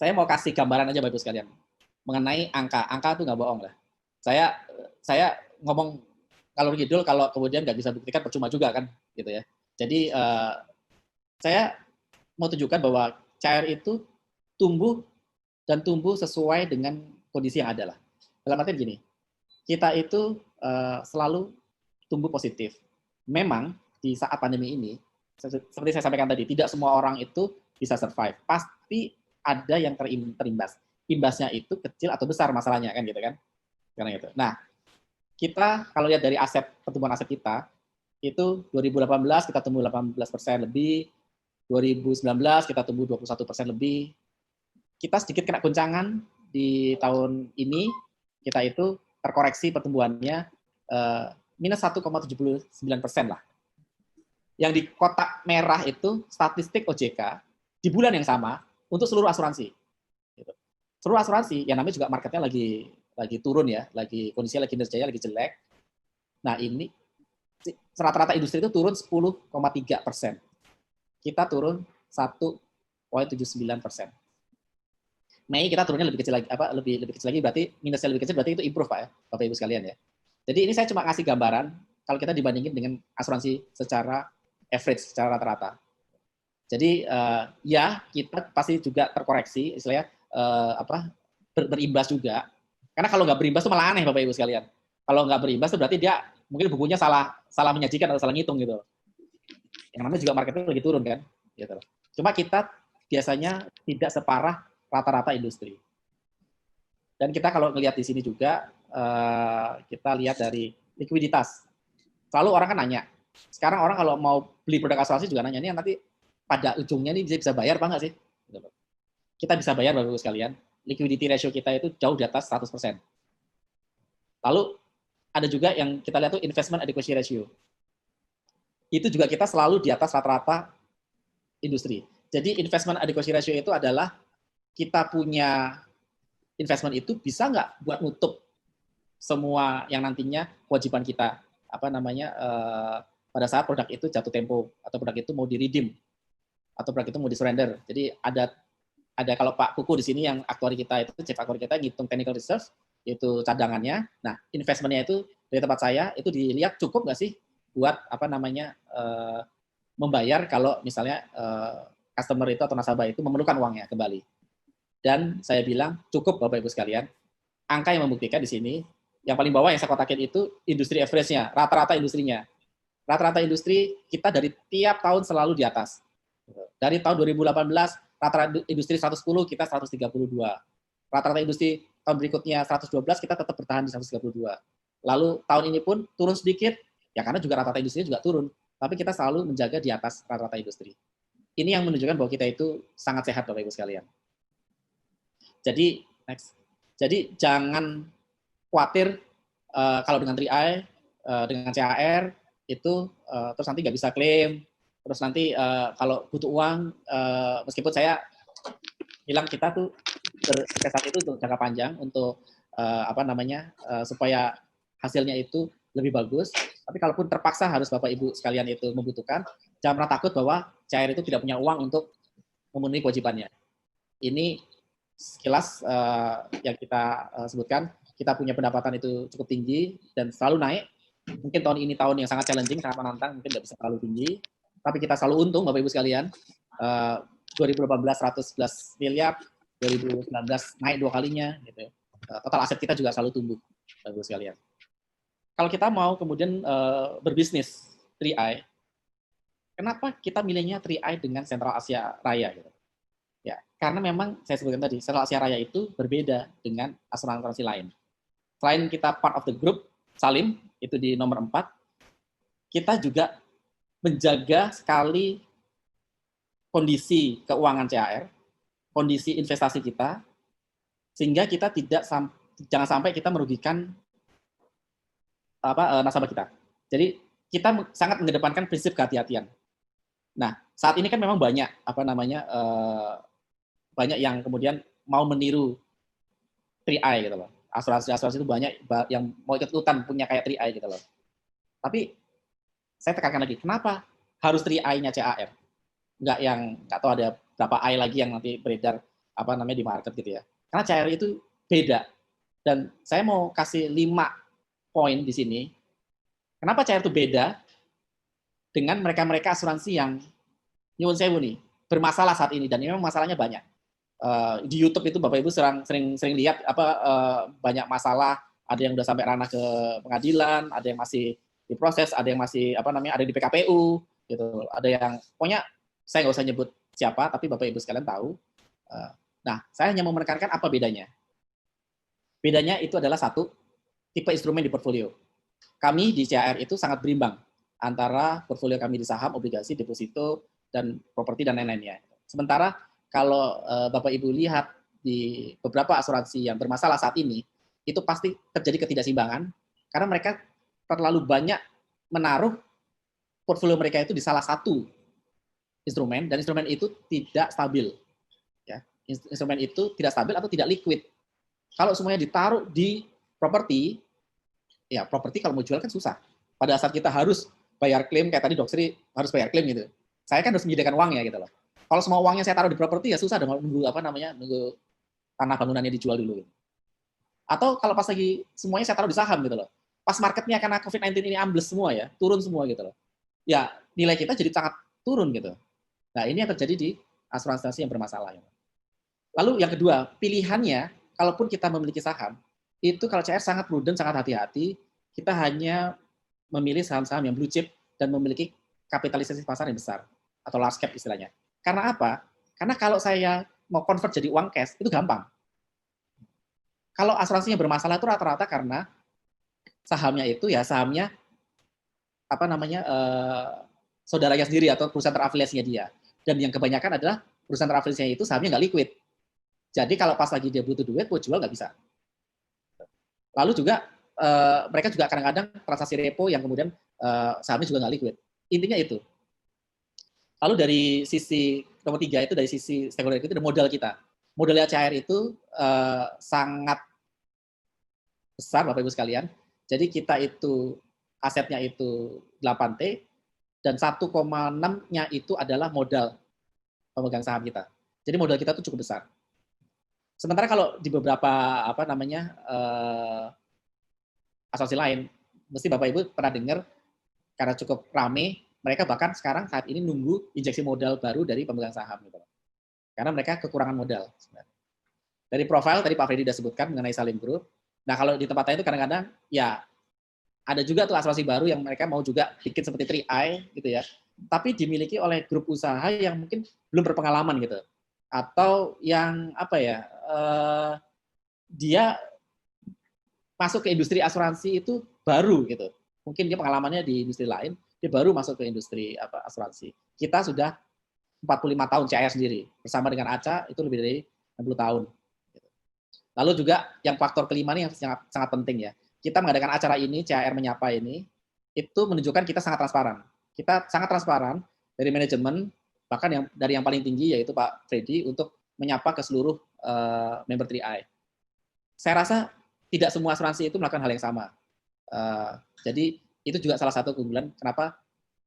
saya mau kasih gambaran aja Bapak Ibu sekalian mengenai angka. Angka itu nggak bohong lah. Saya ngomong kalau ngidul, kalau kemudian nggak bisa buktikan percuma juga kan, gitu ya. Jadi saya mau tunjukkan bahwa CAR itu tumbuh dan tumbuh sesuai dengan kondisi yang ada lah. Dalam artian gini, kita itu selalu tumbuh positif. Memang di saat pandemi ini, seperti saya sampaikan tadi, tidak semua orang itu bisa survive. Pasti ada yang terimbas. Imbasnya itu kecil atau besar masalahnya kan gitu kan. Karena itu. Nah, kita kalau lihat dari aset pertumbuhan aset kita itu 2018 kita tumbuh 18% lebih, 2019 kita tumbuh 21% lebih. Kita sedikit kena goncangan di tahun ini, kita itu terkoreksi pertumbuhannya minus 1,79% lah. Yang di kotak merah itu statistik OJK di bulan yang sama untuk seluruh asuransi. Seluruh asuransi, yang namanya juga marketnya lagi turun ya, kondisinya lagi kinerjanya lagi jelek. Nah ini rata-rata industri itu turun 10,3%. Kita turun 1,79%. Mei kita turunnya lebih kecil lagi, lebih kecil lagi, berarti minusnya lebih kecil, berarti itu improve Pak ya, Bapak Ibu sekalian ya. Jadi ini saya cuma ngasih gambaran kalau kita dibandingin dengan asuransi secara average, secara rata-rata. Jadi ya kita pasti juga terkoreksi, istilahnya berimbas juga. Karena kalau nggak berimbas itu malah aneh Bapak Ibu sekalian. Kalau nggak berimbas itu berarti dia mungkin bukunya salah menyajikan atau salah ngitung gitu. Yang namanya juga marketnya lagi turun kan. Gitu. Cuma kita biasanya tidak separah rata-rata industri. Dan kita kalau ngelihat di sini juga, kita lihat dari likuiditas. Selalu orang kan nanya, sekarang orang kalau mau beli produk asuransi juga nanya, ini nanti pada ujungnya ini bisa bayar apa enggak sih? Kita bisa bayar Bapak Ibu sekalian, liquidity ratio kita itu jauh di atas 100%. Lalu ada juga yang kita lihat tuh investment adequacy ratio. Itu juga kita selalu di atas rata-rata industri. Jadi investment adequacy ratio itu adalah kita punya investment itu bisa nggak buat nutup semua yang nantinya kewajiban kita pada saat produk itu jatuh tempo atau produk itu mau di-redeem atau produk itu mau di-surrender. Jadi ada kalau Pak Kuku di sini yang aktuari kita itu, chief aktuari kita ngitung technical reserve, itu cadangannya. Nah, investmentnya itu dari tempat saya itu dilihat cukup nggak sih buat membayar kalau misalnya customer itu atau nasabah itu memerlukan uangnya kembali. Dan saya bilang cukup Bapak Ibu sekalian. Angka yang membuktikan di sini, yang paling bawah yang saya kotakin itu industri average-nya, rata-rata industrinya. Rata-rata industri kita dari tiap tahun selalu di atas. Dari tahun 2018 rata-rata industri 110 kita 132. Rata-rata industri tahun berikutnya 112 kita tetap bertahan di 132. Lalu tahun ini pun turun sedikit, ya karena juga rata-rata industri juga turun, tapi kita selalu menjaga di atas rata-rata industri. Ini yang menunjukkan bahwa kita itu sangat sehat Bapak Ibu sekalian. Jadi next. Jadi jangan khawatir kalau dengan 3i, dengan CAR itu terus nanti nggak bisa klaim, terus nanti kalau butuh uang, meskipun saya bilang kita tuh berinvestasi itu untuk jangka panjang, untuk supaya hasilnya itu lebih bagus. Tapi kalaupun terpaksa harus Bapak Ibu sekalian itu membutuhkan, jangan pernah takut bahwa CAR itu tidak punya uang untuk memenuhi kewajibannya. Ini sekilas yang kita sebutkan, kita punya pendapatan itu cukup tinggi dan selalu naik. Mungkin tahun ini tahun yang sangat challenging, sangat menantang, mungkin tidak bisa terlalu tinggi, tapi kita selalu untung Bapak Ibu sekalian. 2018 111 miliar, 2019 naik 2 kalinya, gitu. Total aset kita juga selalu tumbuh Bapak Ibu sekalian. Kalau kita mau kemudian berbisnis 3i, kenapa kita milihnya 3i dengan Sentral Asia Raya gitu? Ya, karena memang saya sebutkan tadi, Sentral Asia Raya itu berbeda dengan asuransi lain. Selain kita part of the group, Salim, itu di nomor 4, kita juga menjaga sekali kondisi keuangan CAR, kondisi investasi kita, sehingga kita jangan sampai kita merugikan nasabah kita. Jadi kita sangat mengedepankan prinsip kehati-hatian. Nah, saat ini kan memang banyak banyak yang kemudian mau meniru 3i gitu loh. Asuransi itu banyak yang mau ikut-ikutan punya kayak 3i gitu loh. Tapi saya tekankan lagi, kenapa harus 3i-nya CAR? Nggak tahu ada berapa i lagi yang nanti beredar di market gitu ya. Karena CR itu beda. Dan saya mau kasih 5 poin di sini. Kenapa CR itu beda dengan mereka-mereka asuransi yang nyuwun sewu nih, bermasalah saat ini, dan ini memang masalahnya banyak. Di YouTube itu Bapak Ibu sering lihat banyak masalah, ada yang udah sampai ranah ke pengadilan, ada yang masih diproses, ada yang masih ada di PKPU gitu. Ada yang pokoknya saya nggak usah nyebut siapa, tapi Bapak Ibu sekalian tahu. Nah, saya hanya mau menekankan apa bedanya. Bedanya itu adalah satu, tipe instrumen di portfolio. Kami di CAR itu sangat berimbang antara portfolio kami di saham, obligasi, deposito, dan properti dan lain-lainnya. Sementara kalau Bapak Ibu lihat di beberapa asuransi yang bermasalah saat ini, itu pasti terjadi ketidakseimbangan karena mereka terlalu banyak menaruh portfolio mereka itu di salah satu instrumen, dan instrumen itu tidak stabil. Ya, instrumen itu tidak stabil atau tidak liquid. Kalau semuanya ditaruh di properti, ya properti kalau mau jual kan susah. Pada saat kita harus bayar klaim, kayak tadi Dok Sri harus bayar klaim gitu. Saya kan harus menyediakan uang ya gitu loh. Kalau semua uangnya saya taruh di properti ya susah dong, nunggu nunggu tanah bangunannya dijual dulu. Gitu. Atau kalau pas lagi semuanya saya taruh di saham gitu loh. Pas marketnya karena COVID-19 ini ambles semua ya, turun semua gitu loh. Ya nilai kita jadi sangat turun gitu. Nah ini yang terjadi di asuransi yang bermasalah. Lalu yang kedua, pilihannya, kalaupun kita memiliki saham, itu kalau CR sangat prudent, sangat hati-hati, kita hanya memilih saham-saham yang blue chip dan memiliki kapitalisasi pasar yang besar, atau large cap istilahnya. Karena apa? Karena kalau saya mau convert jadi uang cash, itu gampang. Kalau asuransinya bermasalah itu rata-rata karena sahamnya itu ya sahamnya saudaranya sendiri atau perusahaan terafiliasinya dia. Dan yang kebanyakan adalah perusahaan terafiliasinya itu sahamnya nggak liquid. Jadi kalau pas lagi dia butuh duit, mau jual nggak bisa. Lalu juga mereka juga kadang-kadang transaksi repo yang kemudian sahamnya juga nggak liquid. Intinya itu. Lalu dari sisi nomor 3 itu dari sisi stakeholder itu ada modal kita. Modalnya CAR itu sangat besar Bapak Ibu sekalian. Jadi kita itu asetnya itu 8T dan 1,6-nya itu adalah modal pemegang saham kita. Jadi modal kita itu cukup besar. Sementara kalau di beberapa asuransi lain, mesti Bapak Ibu pernah dengar karena cukup rame, mereka bahkan sekarang saat ini nunggu injeksi modal baru dari pemegang saham gitu. Karena mereka kekurangan modal. Dari profil tadi Pak Freddy sudah sebutkan mengenai Salim Group. Nah kalau di tempat lain itu kadang-kadang ya ada juga tuh asuransi baru yang mereka mau juga bikin seperti 3i gitu ya. Tapi dimiliki oleh grup usaha yang mungkin belum berpengalaman gitu. Atau yang dia masuk ke industri asuransi itu baru gitu. Mungkin dia pengalamannya di industri lain, dia baru masuk ke industri asuransi. Kita sudah 45 tahun CAR sendiri, bersama dengan ACA itu lebih dari 60 tahun. Lalu juga yang faktor kelima ini yang sangat penting ya. Kita mengadakan acara ini, CAR Menyapa ini, itu menunjukkan kita sangat transparan. Kita sangat transparan dari manajemen, bahkan dari yang paling tinggi yaitu Pak Freddy untuk menyapa ke seluruh member 3i. Saya rasa tidak semua asuransi itu melakukan hal yang sama. Jadi itu juga salah satu keunggulan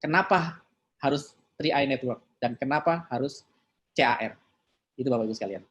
kenapa harus 3i Network dan kenapa harus CAR. Itu Bapak Ibu sekalian.